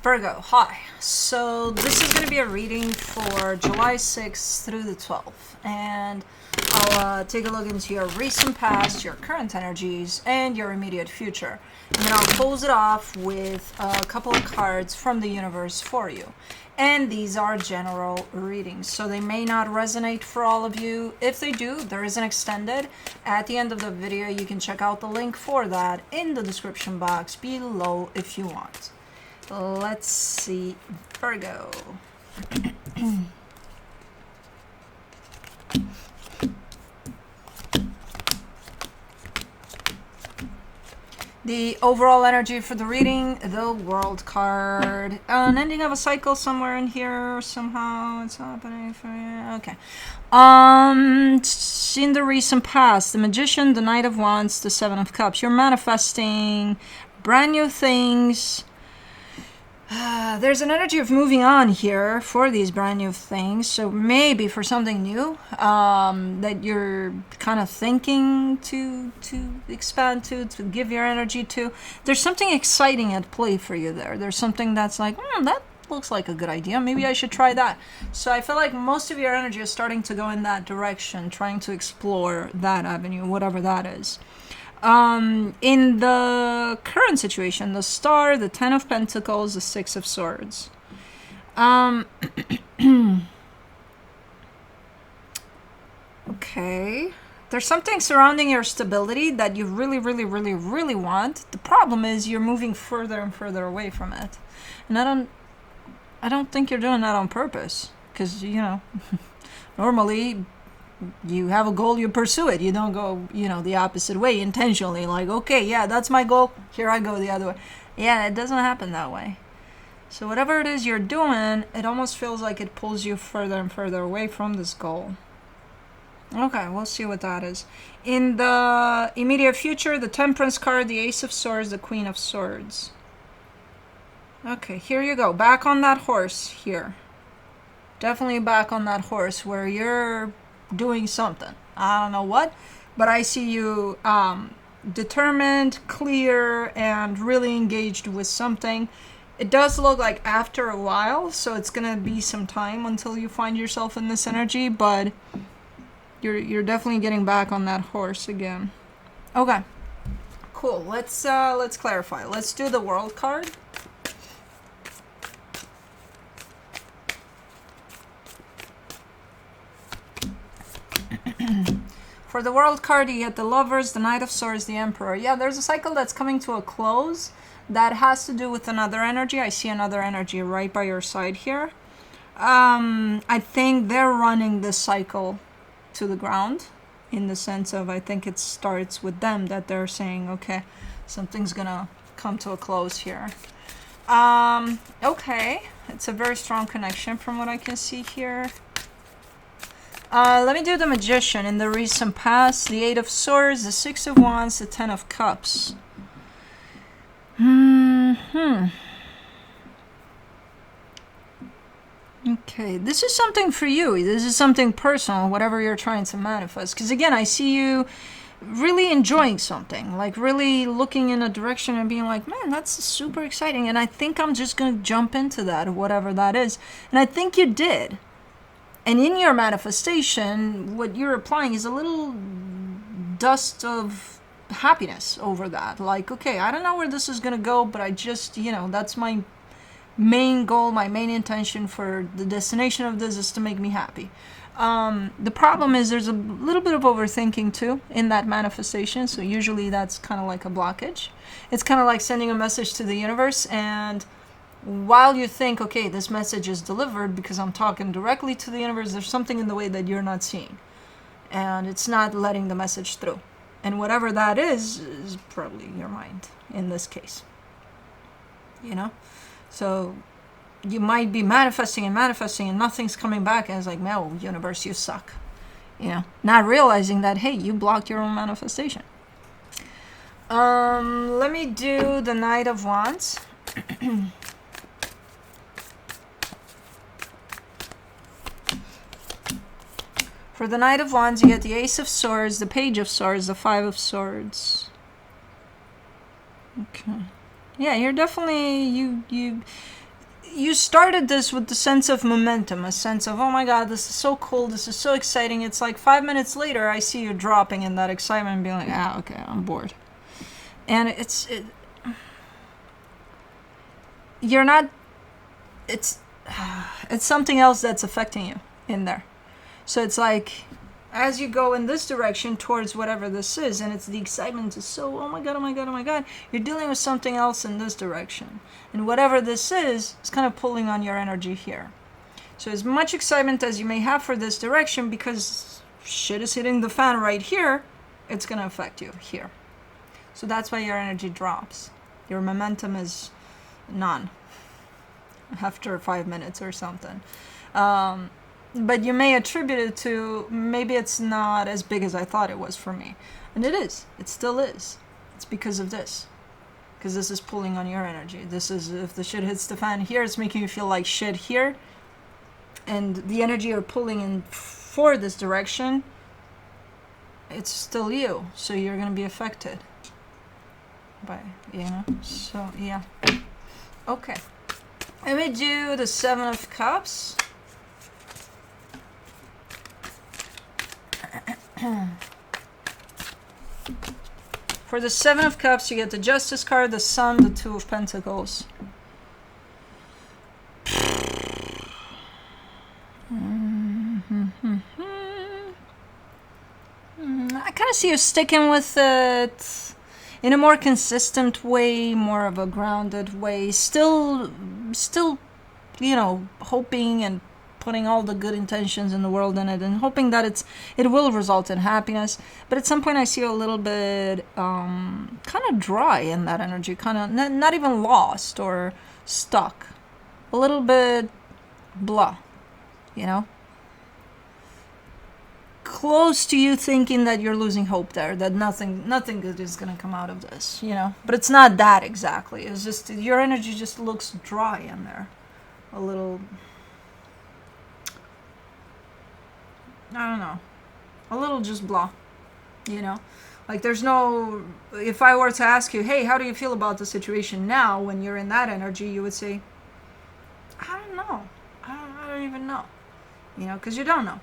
Virgo, hi. So this is going to be a reading for July 6th through the 12th. And I'll take a look into your recent past, your current energies, and your immediate future. And then I'll close it off with a couple of cards from the universe for you. And these are general readings, so they may not resonate for all of you. If they do, there is an extended. At the end of the video, you can check out the link for that in the description box below if you want. Let's see, Virgo. The overall energy for the reading, the World card. An ending of a cycle somewhere in here. Somehow it's happening for you. Okay. In the recent past, the Magician, the Knight of Wands, the Seven of Cups. You're manifesting brand new things. There's an energy of moving on here for these brand new things. So maybe for something new that you're kind of thinking to expand to give your energy to. There's something exciting at play for you there. There's something that's like, that looks like a good idea. Maybe I should try that. So I feel like most of your energy is starting to go in that direction, trying to explore that avenue, whatever that is. In the current situation, the Star, the Ten of Pentacles, the Six of Swords. Okay. There's something surrounding your stability that you really, really, really, really want. The problem is you're moving further and further away from it. And I don't think you're doing that on purpose. Because, normally you have a goal, you pursue it. You don't go, the opposite way intentionally. Like, okay, yeah, that's my goal. Here I go the other way. Yeah, it doesn't happen that way. So whatever it is you're doing, it almost feels like it pulls you further and further away from this goal. Okay, we'll see what that is. In the immediate future, the Temperance card, the Ace of Swords, the Queen of Swords. Okay, here you go. Back on that horse here. Definitely back on that horse where you're doing something. I don't know what, but I see you determined, clear, and really engaged with something. It does look like after a while, so it's gonna be some time until you find yourself in this energy, but you're definitely getting back on that horse again. Okay, cool. Let's clarify. Let's do the World card. For the World card, you get the Lovers, the Knight of Swords, the Emperor. Yeah, there's a cycle that's coming to a close that has to do with another energy. I see another energy right by your side here. I think they're running this cycle to the ground in the sense of I think it starts with them that they're saying, okay, something's gonna come to a close here. Okay, it's a very strong connection from what I can see here. Let me do the Magician. In the recent past, the Eight of Swords, the Six of Wands, the Ten of Cups. Okay, this is something for you. This is something personal, whatever you're trying to manifest. Because again, I see you really enjoying something, like really looking in a direction and being like, man, that's super exciting. And I think I'm just going to jump into that, whatever that is. And I think you did. And in your manifestation, what you're applying is a little dust of happiness over that. Like, okay, I don't know where this is going to go, but I just, that's my main goal, my main intention for the destination of this is to make me happy. The problem is there's a little bit of overthinking too in that manifestation. So usually that's kind of like a blockage. It's kind of like sending a message to the universe, and while you think, okay, this message is delivered because I'm talking directly to the universe, there's something in the way that you're not seeing. And it's not letting the message through. And whatever that is probably your mind in this case. So you might be manifesting and nothing's coming back. And it's like, no, universe, you suck. Not realizing that, hey, you blocked your own manifestation. Let me do the Knight of Wands. For the Knight of Wands, you get the Ace of Swords, the Page of Swords, the Five of Swords. Okay. Yeah, you're definitely, you started this with the sense of momentum, a sense of, oh my god, this is so cool, this is so exciting. It's like 5 minutes later, I see you dropping in that excitement and being like, ah, okay, I'm bored. And you're not, it's something else that's affecting you in there. So it's like, as you go in this direction towards whatever this is, and it's the excitement is so, oh my god, oh my god, oh my god, you're dealing with something else in this direction. And whatever this is kind of pulling on your energy here. So as much excitement as you may have for this direction, because shit is hitting the fan right here, it's going to affect you here. So that's why your energy drops. Your momentum is none after 5 minutes or something. But you may attribute it to, maybe it's not as big as I thought it was for me. And it is. It still is. It's because of this. Because this is pulling on your energy. This is, if the shit hits the fan here, it's making you feel like shit here. And the energy you're pulling in for this direction, it's still you. So you're going to be affected by, so yeah. Okay. Let me do the 7 of Cups. For the 7 of Cups, you get the Justice card, the Sun, the 2 of Pentacles. I kind of see you sticking with it in a more consistent way, more of a grounded way. Still, hoping and putting all the good intentions in the world in it and hoping that it will result in happiness. But at some point I see you a little bit kind of dry in that energy, kind of not even lost or stuck, a little bit blah, close to you thinking that you're losing hope there, that nothing good is going to come out of this, but it's not that exactly. It's just your energy just looks dry in there, a little, I don't know, a little just blah, like there's no, if I were to ask you, hey, how do you feel about the situation now, when you're in that energy, you would say, I don't know, I don't even know, because you don't know.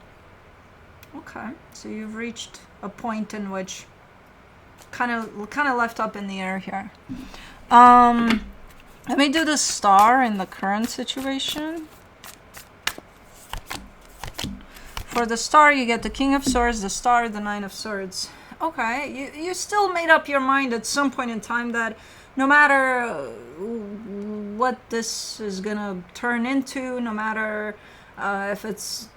Okay, so you've reached a point in which kind of left up in the air here. Let me do the Star in the current situation. For the Star, you get the King of Swords, the Star, the 9 of Swords. Okay, you still made up your mind at some point in time that no matter what this is gonna turn into, no matter if it's,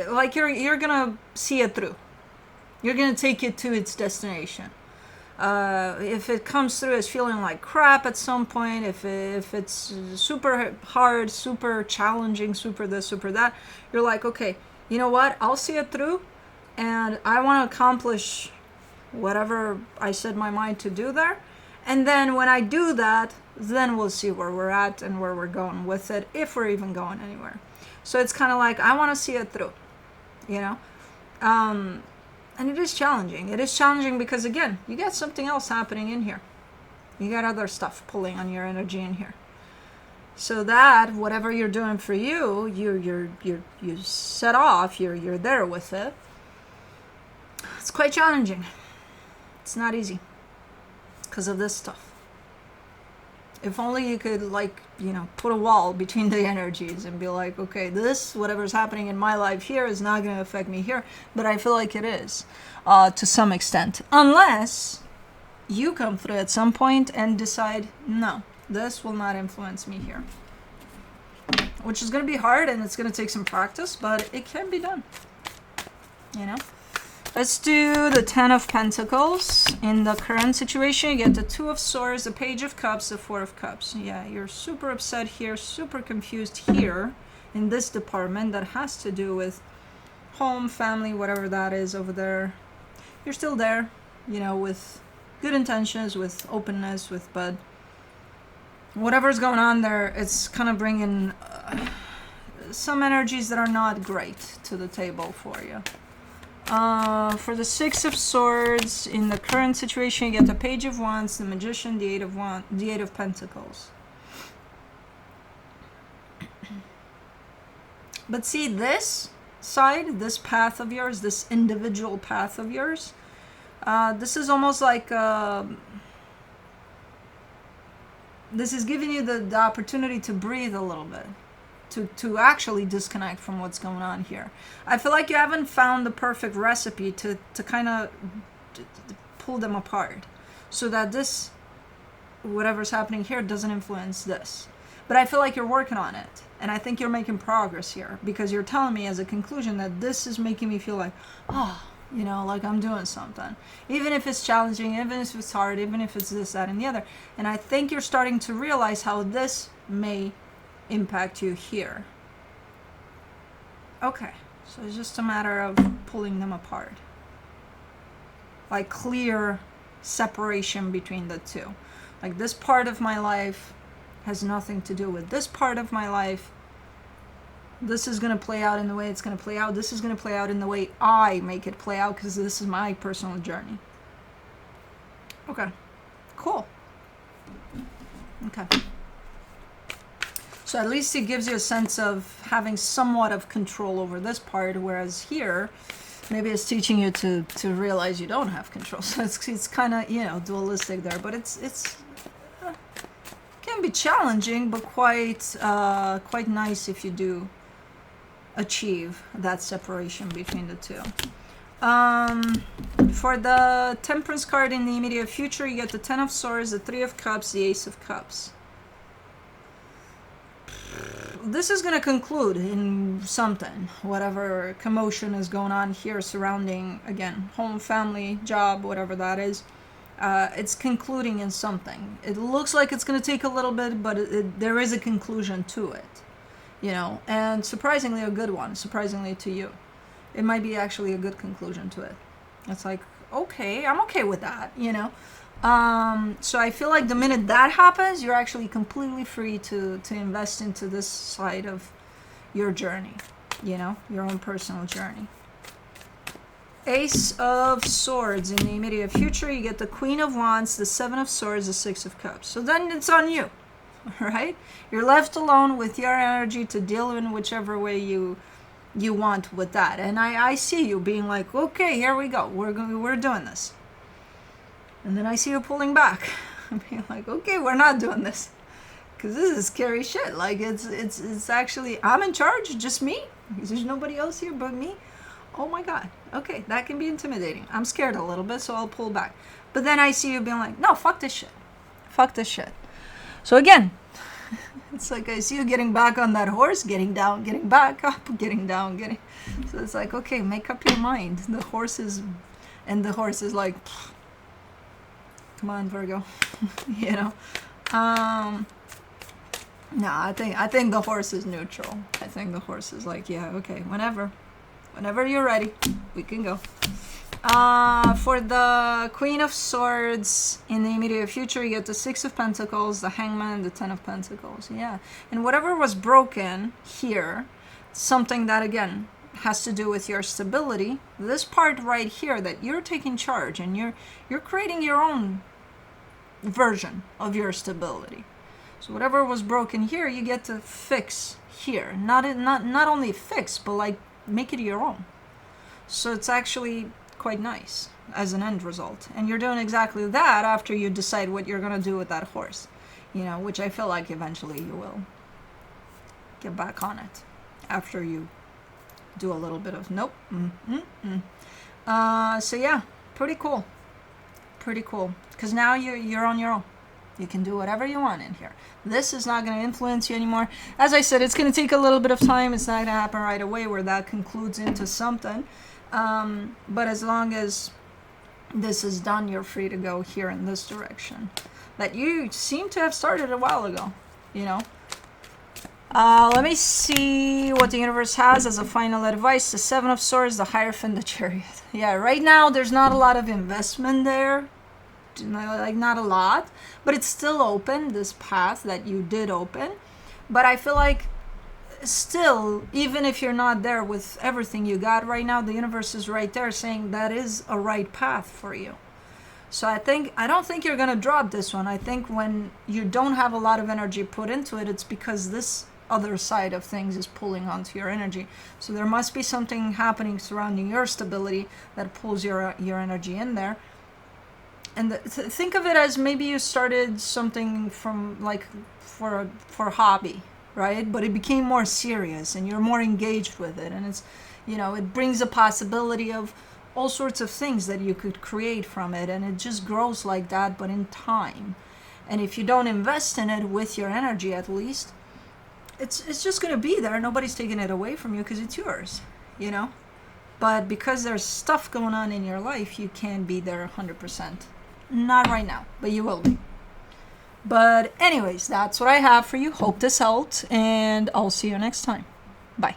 like you're gonna see it through. You're gonna take it to its destination. If it comes through as feeling like crap at some point, if it's super hard, super challenging, super this, super that, you're like, okay, you know what? I'll see it through, and I want to accomplish whatever I set my mind to do there. And then when I do that, then we'll see where we're at and where we're going with it, if we're even going anywhere. So it's kind of like, I want to see it through, and it is challenging. It is challenging because, again, you got something else happening in here. You got other stuff pulling on your energy in here. So that whatever you're doing for you, you set off. You're there with it. It's quite challenging. It's not easy because of this stuff. If only you could, put a wall between the energies and be like, okay, this, whatever's happening in my life here is not going to affect me here. But I feel like it is, to some extent. Unless you come through at some point and decide, no, this will not influence me here. Which is going to be hard, and it's going to take some practice, but it can be done. Let's do the 10 of Pentacles. In the current situation, you get the 2 of Swords, the Page of Cups, the 4 of Cups. Yeah, you're super upset here, super confused here in this department that has to do with home, family, whatever that is over there. You're still there, with good intentions, with openness, but whatever's going on there, it's kind of bringing some energies that are not great to the table for you. For the 6 of Swords, in the current situation, you get the Page of Wands, the Magician, the 8 of Pentacles. But see, this side, this path of yours, this individual path of yours, this is almost like this is giving you the opportunity to breathe a little bit, to actually disconnect from what's going on here. I feel like you haven't found the perfect recipe to kind of pull them apart so that this, whatever's happening here, doesn't influence this. But I feel like you're working on it. And I think you're making progress here, because you're telling me as a conclusion that this is making me feel like, oh, you know, like I'm doing something. Even if it's challenging, even if it's hard, even if it's this, that, and the other. And I think you're starting to realize how this may impact you here. Okay, so it's just a matter of pulling them apart. Like clear separation between the two. Like this part of my life has nothing to do with this part of my life. This is going to play out in the way it's going to play out. This is going to play out in the way I make it play out, because this is my personal journey. Okay, cool. Okay. So at least it gives you a sense of having somewhat of control over this part, whereas here, maybe it's teaching you to realize you don't have control. So it's kind of, you know, dualistic there, but it's can be challenging, but quite nice if you do achieve that separation between the two. For the Temperance card in the immediate future, you get the 10 of Swords, the 3 of Cups, the Ace of Cups. This is going to conclude in something, whatever commotion is going on here surrounding, again, home, family, job, whatever that is. It's concluding in something. It looks like it's going to take a little bit, but there is a conclusion to it, you know, and surprisingly a good one, surprisingly to you. It might be actually a good conclusion to it. It's like, okay, I'm okay with that, you know. So I feel like the minute that happens, you're actually completely free to invest into this side of your journey, you know, your own personal journey. Ace of Swords in the immediate future, you get the Queen of Wands, the 7 of Swords, the 6 of Cups. So then it's on you, right? You're left alone with your energy to deal in whichever way you want with that. And I see you being like, okay, here we go. We're doing this. And then I see you pulling back. Being like, okay, we're not doing this. Because this is scary shit. Like, it's actually, I'm in charge, just me. There's nobody else here but me. Oh my God. Okay, that can be intimidating. I'm scared a little bit, so I'll pull back. But then I see you being like, no, fuck this shit. Fuck this shit. So again, it's like I see you getting back on that horse, getting down, getting back up, getting down, getting... So it's like, okay, make up your mind. The horse is like, come on, Virgo. You know? No, I think the horse is neutral. I think the horse is like, yeah, okay, whenever you're ready, we can go. For the Queen of Swords in the immediate future, you get the 6 of Pentacles, the Hangman, the 10 of Pentacles. Yeah, and whatever was broken here, something that again has to do with your stability. This part right here, that you're taking charge and you're creating your own version of your stability. So whatever was broken here, you get to fix here. Not only fix, but like make it your own. So it's actually quite nice as an end result. And you're doing exactly that after you decide what you're going to do with that horse. You know, which I feel like eventually you will get back on it after you do a little bit of nope. So yeah, pretty cool. Pretty cool. Because now you're on your own. You can do whatever you want in here. This is not going to influence you anymore. As I said, it's going to take a little bit of time. It's not going to happen right away where that concludes into something. But as long as this is done, you're free to go here in this direction that you seem to have started a while ago, you know. Let me see what the universe has as a final advice. The 7 of Swords, the Hierophant, the Chariot. Yeah, right now there's not a lot of investment there. Like not a lot, but it's still open, this path that you did open. But I feel like still, even if you're not there with everything you got right now, the universe is right there saying that is a right path for you. So I don't think you're going to drop this one. I think when you don't have a lot of energy put into it, it's because this other side of things is pulling onto your energy. So there must be something happening surrounding your stability that pulls your energy in there. And think of it as maybe you started something from like for a hobby, right? But it became more serious and you're more engaged with it, and it's, you know, it brings a possibility of all sorts of things that you could create from it, and it just grows like that, but in time. And if you don't invest in it with your energy, at least, it's just going to be there. Nobody's taking it away from you because it's yours, you know. But because there's stuff going on in your life, you can't be there 100%. Not right now, but you will be. But anyways, that's what I have for you. Hope this helped, and I'll see you next time. Bye.